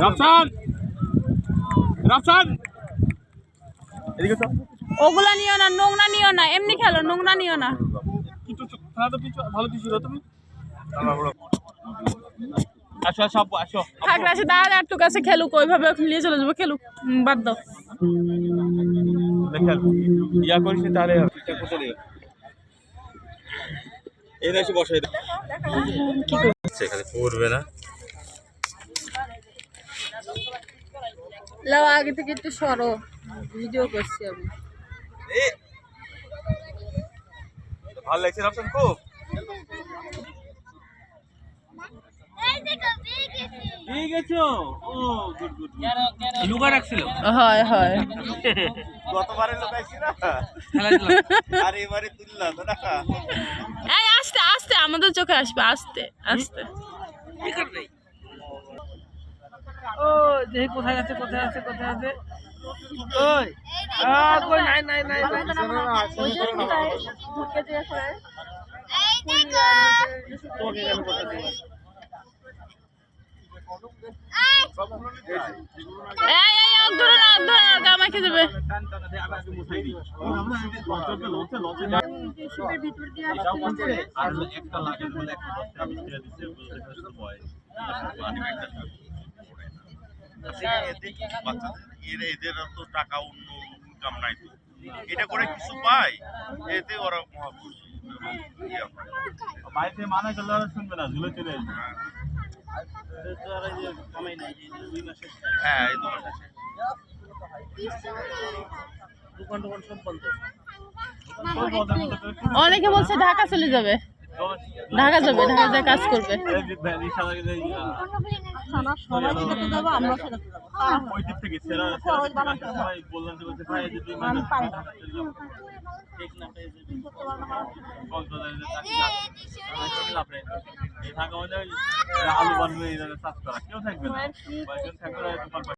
রাফসান রাফসান এদিকে তো ওগুলা নিও না, নোংরা নিও না, এমনি খেলো, নোংরা নিও না। কিছু তো কিছু ভালো কিছু দাও তুমি। আসো আসো আপু আসো। থাক রাশি দাঁড়া, আর তোর কাছে খেলুক, ওইভাবে নিয়ে চলে যাবো, খেলুক। বাদ দাও। দেখেন ইয়া করিস তাহলে এই না এসে বসাই দাও। কি করবো সেখানে পড়বে না। লাও, আগে থেকে একটু সরো, ভিডিও করছি আমি। ভালো লাগছে রাফসান খুব। এই গেছো ও গুড গুড লুকা রাখছিল। হয় হয়। গতবারে লুকাইছি না আর এবারে তুললা তো না। এই আস্তে আস্তে, আমাদের চোখে আসবে, আস্তে আস্তে। ও দেখি কোথায় আছে কোথায় আছে কোথায় আছে। ওই কই নাই নাই নাই তোকে কেন করতে দিই। এই এই ধরে না, ধরে গামাকে দেবে। এদের তো টাকা অন্য ইনকাম নাই, তো এটা করে কিছু পায়, এতে ওরা বাড়িতে মানা করলে ওরা শুনবে না, ঝুলে চলে আসবে। হ্যাঁ এই তো দোকান টোকান সব বন্ধ। অনেকে বলছে ঢাকা চলে যাবে, ঢাকা যাবে, ঢাকা যায় কাজ করবে। ওই দিক থেকে সেরা সবাই বললেন যে ভাই যদি আলু বানবে চাষ করা কেউ থাকবে না, থাকবে